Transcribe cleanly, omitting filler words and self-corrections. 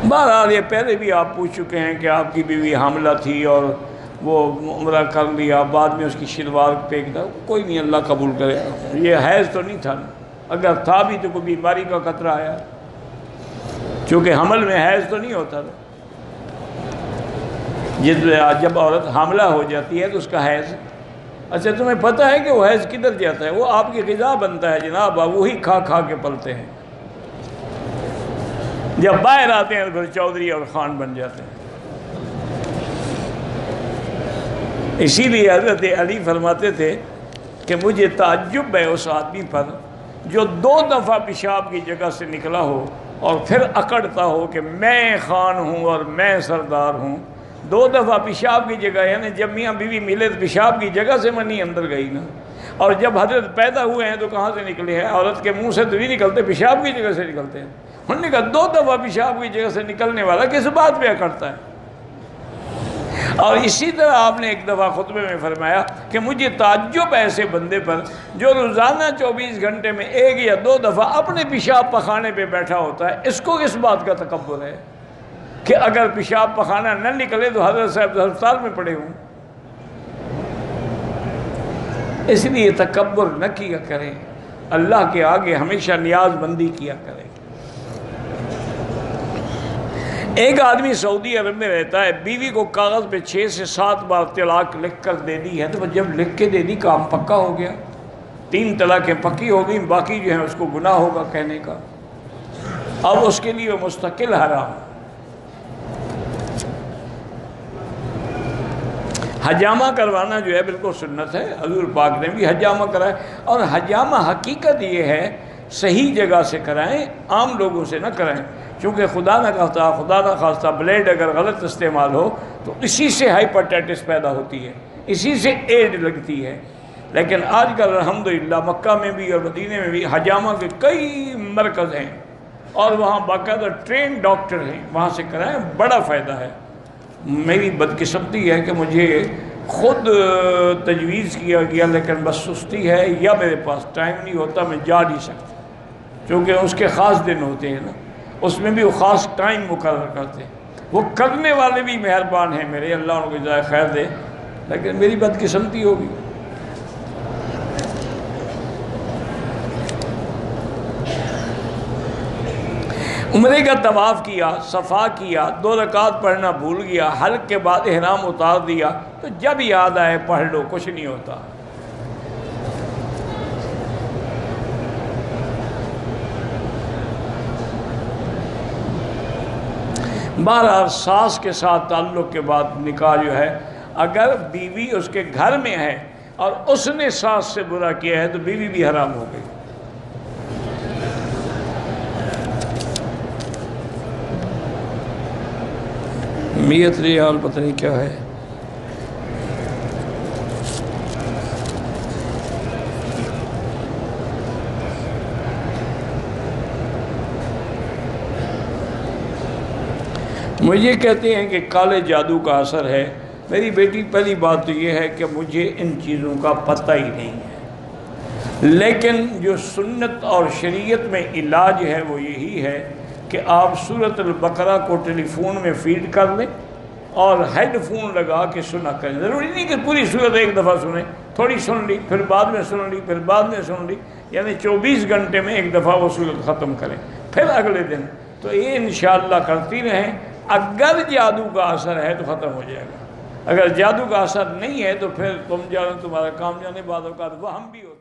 بہرحال یہ پہلے بھی آپ پوچھ چکے ہیں کہ آپ کی بیوی حاملہ تھی اور وہ عمرہ کر لیا، بعد میں اس کی شلوار پھینک دا، کوئی نہیں، اللہ قبول کرے۔ یہ حیض تو نہیں تھا نا، اگر تھا بھی تو کوئی بیماری کا خطرہ آیا، چونکہ حمل میں حیض تو نہیں ہوتا تھا۔ جب عورت حاملہ ہو جاتی ہے تو اس کا حیض، اچھا تمہیں پتہ ہے کہ وہ حیض کدھر جاتا ہے؟ وہ آپ کی غذا بنتا ہے جناب، آپ وہی کھا کھا کے پلتے ہیں، جب باہر آتے ہیں تو پھر چودھری اور خان بن جاتے ہیں۔ اسی لیے حضرت علی فرماتے تھے کہ مجھے تعجب ہے اس آدمی پر جو 2 دفعہ پیشاب کی جگہ سے نکلا ہو اور پھر اکڑتا ہو کہ میں خان ہوں اور میں سردار ہوں۔ 2 دفعہ پیشاب کی جگہ، یعنی جب میاں بیوی ملے تو پیشاب کی جگہ سے منی اندر گئی نا، اور جب حضرت پیدا ہوئے ہیں تو کہاں سے نکلے ہیں؟ عورت کے منہ سے تو نہیں نکلتے، پیشاب کی جگہ سے نکلتے ہیں۔ انہوں نے کہا 2 دفعہ پیشاب کی جگہ سے نکلنے والا کس بات پہ اکڑتا ہے؟ اور اسی طرح آپ نے ایک دفعہ خطبے میں فرمایا کہ مجھے تعجب ہے ایسے بندے پر جو روزانہ 24 گھنٹے میں 1 یا 2 دفعہ اپنے پیشاب پخانے پہ بیٹھا ہوتا ہے۔ اس کو کس بات کا تکبر ہے کہ اگر پیشاب پخانہ نہ نکلے تو حضرت صاحب ہسپتال میں پڑے ہوں؟ اس لیے تکبر نہ کیا کریں، اللہ کے آگے ہمیشہ نیاز بندی کیا کریں۔ ایک آدمی سعودی عرب میں رہتا ہے، بیوی کو کاغذ پہ 6 سے 7 بار طلاق لکھ کر دے دی ہے، تو جب لکھ کے دے دی کام پکا ہو گیا، 3 طلاقیں پکی ہو گئی، باقی جو ہیں اس کو گناہ ہوگا کہنے کا، اب اس کے لیے وہ مستقل حرام۔ حجامہ کروانا جو ہے بالکل سنت ہے، حضور پاک نے بھی حجامہ کرایا، اور حجامہ حقیقت یہ ہے صحیح جگہ سے کرائیں، عام لوگوں سے نہ کرائیں، چونکہ خدا نہ خواستہ بلیڈ اگر غلط استعمال ہو تو اسی سے ہائپرٹائٹس پیدا ہوتی ہے، اسی سے ایڈ لگتی ہے۔ لیکن آج کل الحمدللہ مکہ میں بھی اور مدینے میں بھی حجامہ کے کئی مرکز ہیں، اور وہاں باقاعدہ ٹرین ڈاکٹر ہیں، وہاں سے کرائیں، بڑا فائدہ ہے۔ میری بدقسمتی ہے کہ مجھے خود تجویز کیا گیا، لیکن بس سستی ہے یا میرے پاس ٹائم نہیں ہوتا، میں جا نہیں سکتا، کیونکہ اس کے خاص دن ہوتے ہیں نا، اس میں بھی وہ خاص ٹائم مقرر کرتے ہیں۔ وہ کرنے والے بھی مہربان ہیں میرے، اللہ ان کو جزائے خیر دے، لیکن میری بدقسمتی ہوگی۔ عمرے کا طواف کیا، صفا کیا، 2 رکعت پڑھنا بھول گیا، حلق کے بعد احرام اتار دیا، تو جب یاد آئے پڑھ لو، کچھ نہیں ہوتا۔ بہرحال ساس کے ساتھ تعلق کے بعد نکاح جو ہے، اگر بیوی اس کے گھر میں ہے اور اس نے ساس سے برا کیا ہے تو بیوی بھی حرام ہو گئی۔ میت ریال پتہ نہیں کیا ہے۔ مجھے کہتے ہیں کہ کالے جادو کا اثر ہے۔ میری بیٹی پہلی بات تو یہ ہے کہ مجھے ان چیزوں کا پتہ ہی نہیں ہے، لیکن جو سنت اور شریعت میں علاج ہے وہ یہی ہے کہ آپ سورۃ البقرہ کو ٹیلی فون میں فیڈ کر لیں اور ہیڈ فون لگا کے سنا کریں۔ ضروری نہیں کہ پوری سورت ایک دفعہ سنیں، تھوڑی سن لی، پھر بعد میں سن لی، پھر بعد میں سن لی، یعنی 24 گھنٹے میں ایک دفعہ وہ سورت ختم کریں، پھر اگلے دن۔ تو یہ انشاءاللہ کرتی رہیں، اگر جادو کا اثر ہے تو ختم ہو جائے گا، اگر جادو کا اثر نہیں ہے تو پھر تم جانو تمہارا کام جانے، بعد اوقات وہ ہم بھی ہوتے ہیں۔